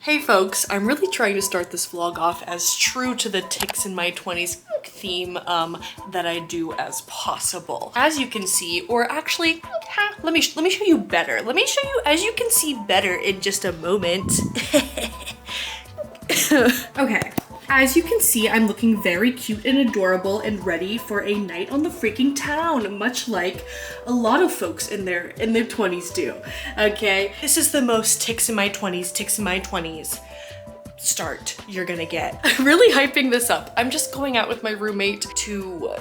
Hey folks, I'm really trying to start this vlog off as true to the tics in my 20s theme that I do as possible. As you can see, or actually, let me show you better. Let me show you as you can see better in just a moment. Okay. As you can see, I'm looking very cute and adorable and ready for a night on the freaking town, much like a lot of folks in their 20s do, okay? This is the most tics in my 20s start you're gonna get. I'm really hyping this up. I'm just going out with my roommate to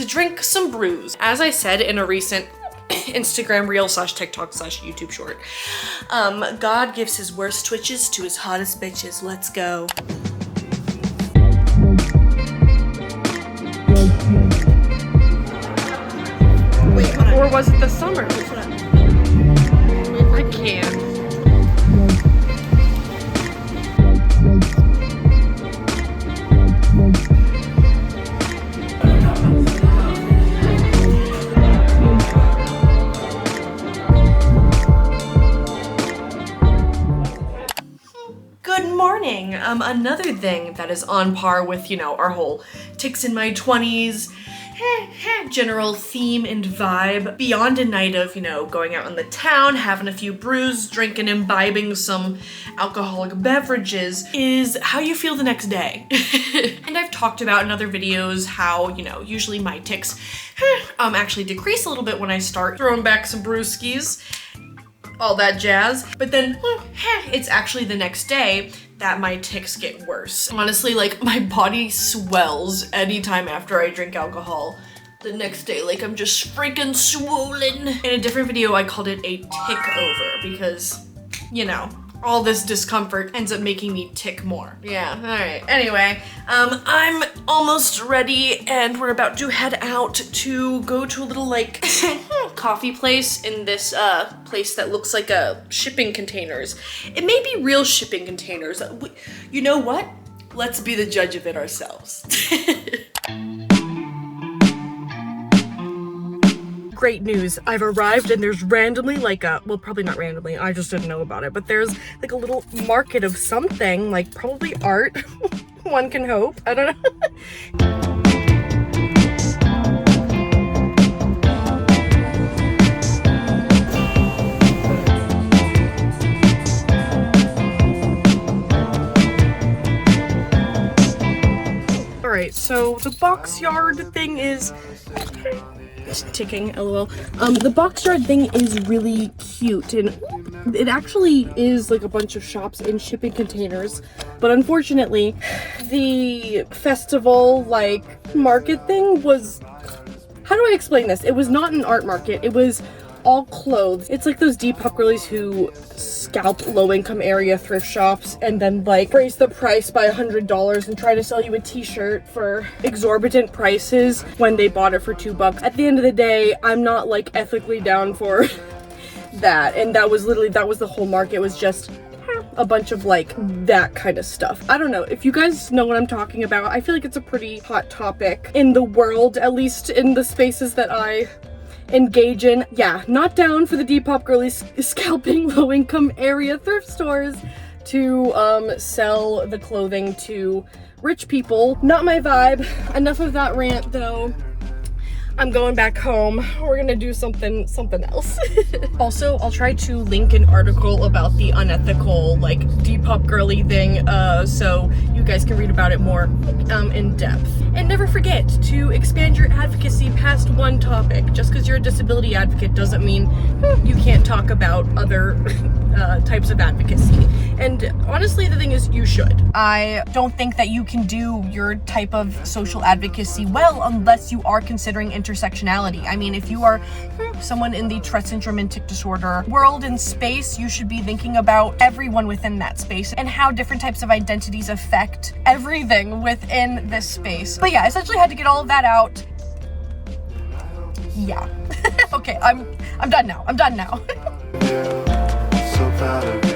drink some brews. As I said in a recent Instagram reel / TikTok / YouTube short, God gives his worst twitches to his hottest bitches. Let's go. Wait, or was it the summer? I can't. Good morning. Another thing that is on par with, you know, our whole tics in my 20s general theme and vibe, beyond a night of, you know, going out in the town, having a few brews, drinking, imbibing some alcoholic beverages, is how you feel the next day. And I've talked about in other videos how, you know, usually my tics actually decrease a little bit when I start throwing back some brewskis, all that jazz, but then it's actually the next day that my tics get worse. Honestly, like, my body swells anytime after I drink alcohol. The next day, like, I'm just freaking swollen. In a different video, I called it a tick over because, you know, all this discomfort ends up making me tick more. Yeah, all right. Anyway, I'm almost ready and we're about to head out to go to a little, like, coffee place in this place that looks like shipping containers. It may be real shipping containers. You know what? Let's be the judge of it ourselves. Great news, I've arrived and there's randomly like well, probably not randomly, I just didn't know about it, but there's like a little market of something, like probably art, one can hope, I don't know. All right, so the box yard thing is ticking, lol. The box yard thing is really cute and it actually is like a bunch of shops in shipping containers, but unfortunately the festival like market thing was, how do I explain this? It was not an art market, it was all clothes. It's like those Depop girlies who scalp low-income area thrift shops and then like raise the price by $100 and try to sell you a t-shirt for exorbitant prices when they bought it for $2. At the end of the day, I'm not like ethically down for that, and that was the whole market, was just a bunch of like that kind of stuff. I don't know if you guys know what I'm talking about. I feel like it's a pretty hot topic in the world, at least in the spaces that I engage in. Yeah, not down for the Depop girlies scalping low-income area thrift stores to sell the clothing to rich people. Not my vibe. Enough of that rant though. I'm going back home. We're gonna do something else. Also, I'll try to link an article about the unethical like Depop girly thing so you guys can read about it more in depth. And never forget to expand your advocacy past one topic. Just because you're a disability advocate doesn't mean you can't talk about other types of advocacy. And honestly, the thing is, you should. I don't think that you can do your type of social advocacy well unless you are considering intersectionality. I mean, if you are someone in the Tourette syndrome and tic disorder world and space, you should be thinking about everyone within that space and how different types of identities affect everything within this space. But yeah, I essentially had to get all of that out. Yeah. Okay, I'm done now. I'm done now. So proud of you.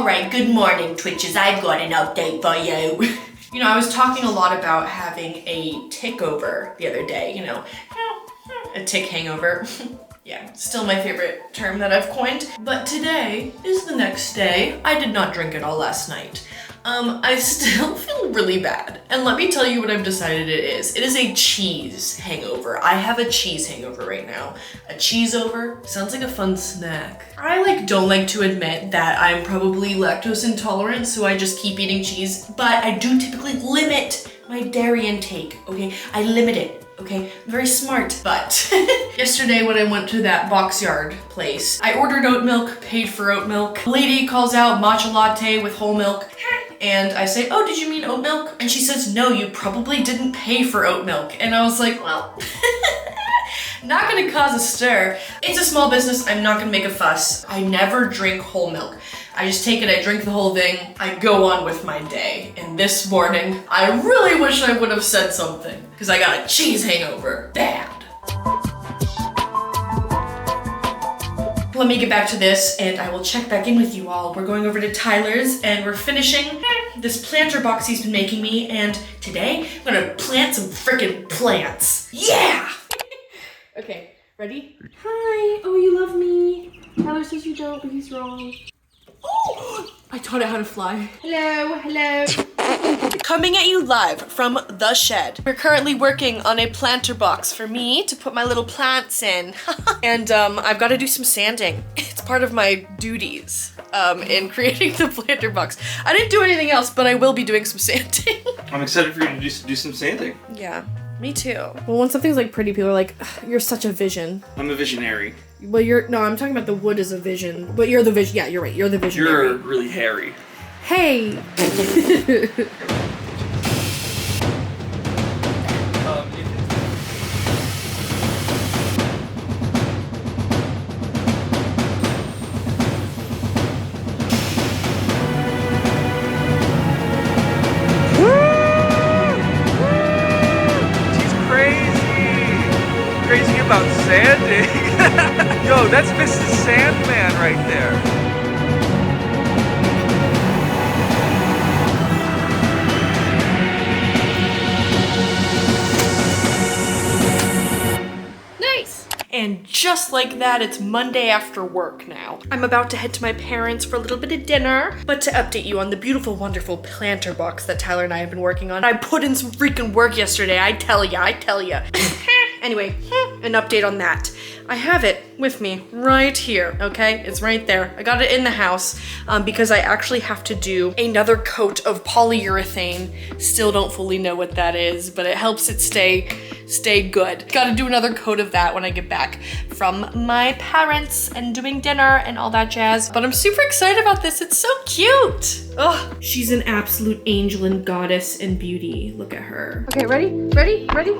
Alright, good morning, Twitches. I've got an update for you. You know, I was talking a lot about having a tick over the other day, you know, a tick hangover. Yeah, still my favorite term that I've coined. But today is the next day. I did not drink it all last night. I still feel really bad. And let me tell you what I've decided it is. It is a cheese hangover. I have a cheese hangover right now. A cheese over sounds like a fun snack. I don't like to admit that I'm probably lactose intolerant, so I just keep eating cheese, but I do typically limit my dairy intake, okay? I limit it, okay? I'm very smart, but yesterday when I went to that Boxyard place, I ordered oat milk, paid for oat milk. The lady calls out matcha latte with whole milk. And I say, oh, did you mean oat milk? And she says, no, you probably didn't pay for oat milk. And I was like, well, not gonna cause a stir. It's a small business, I'm not gonna make a fuss. I never drink whole milk. I just take it, I drink the whole thing, I go on with my day. And this morning, I really wish I would have said something, because I got a cheese hangover. Bad. Let me get back to this and I will check back in with you all. We're going over to Tyler's and we're finishing this planter box he's been making me, and today I'm gonna plant some freaking plants. Yeah! Okay, ready? Hi, oh, you love me. Tyler says you don't, but he's wrong. Oh, I taught it how to fly. Hello, hello. Coming at you live from the shed. We're currently working on a planter box for me to put my little plants in. And I've got to do some sanding. It's part of my duties in creating the planter box. I didn't do anything else, but I will be doing some sanding. I'm excited for you to do some sanding. Yeah, me too. Well, when something's pretty, people are like, you're such a vision. I'm a visionary. Well, no, I'm talking about the wood as a vision. But you're the vision. Yeah, you're right. You're the visionary. You're really hairy. Hey. Crazy about sanding. Yo, that's Mr. Sandman right there. Nice. And just like that, it's Monday after work now. I'm about to head to my parents for a little bit of dinner, but to update you on the beautiful, wonderful planter box that Tyler and I have been working on. I put in some freaking work yesterday, I tell ya. Anyway, an update on that. I have it with me right here, okay? It's right there. I got it in the house because I actually have to do another coat of polyurethane. Still don't fully know what that is, but it helps it stay good. Gotta do another coat of that when I get back from my parents and doing dinner and all that jazz. But I'm super excited about this. It's so cute. Ugh, she's an absolute angel and goddess and beauty. Look at her. Okay, ready? Ready? Ready?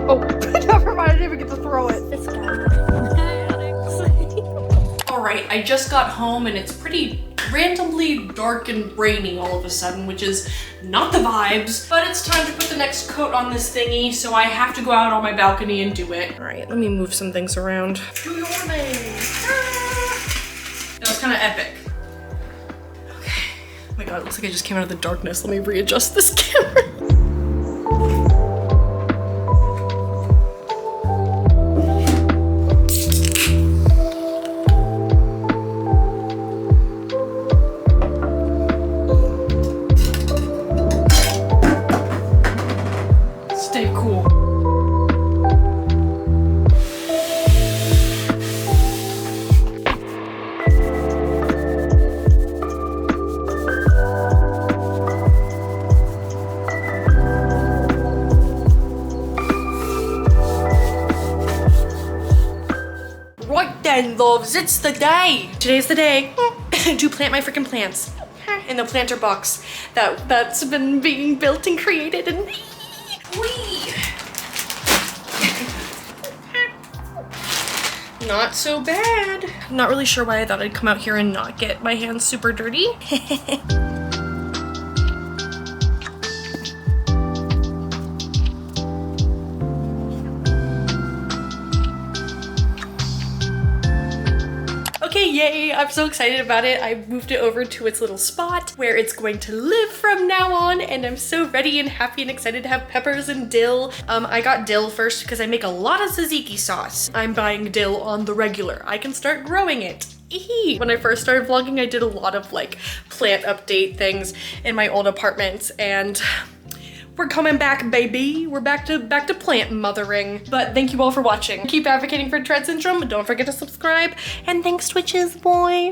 Oh, never mind, I didn't even get to throw it. This guy. Alright, I just got home and it's pretty randomly dark and rainy all of a sudden, which is not the vibes, but it's time to put the next coat on this thingy, so I have to go out on my balcony and do it. Alright, let me move some things around. Do your thing. That was kind of epic. Okay. Oh my god, it looks like I just came out of the darkness. Let me readjust this camera. And loves, it's the day. Today's the day to plant my freaking plants in the planter box that's been being built and created and whee. Not so bad. Not really sure why I thought I'd come out here and not get my hands super dirty. yay, I'm so excited about it. I moved it over to its little spot where it's going to live from now on, and I'm so ready and happy and excited to have peppers and dill. I got dill first because I make a lot of tzatziki sauce. I'm buying dill on the regular. I can start growing it. When I first started vlogging, I did a lot of like plant update things in my old apartment, and we're coming back, baby. We're back to plant mothering. But thank you all for watching. Keep advocating for Tourette syndrome. Don't forget to subscribe. And thanks, Twitches, boy.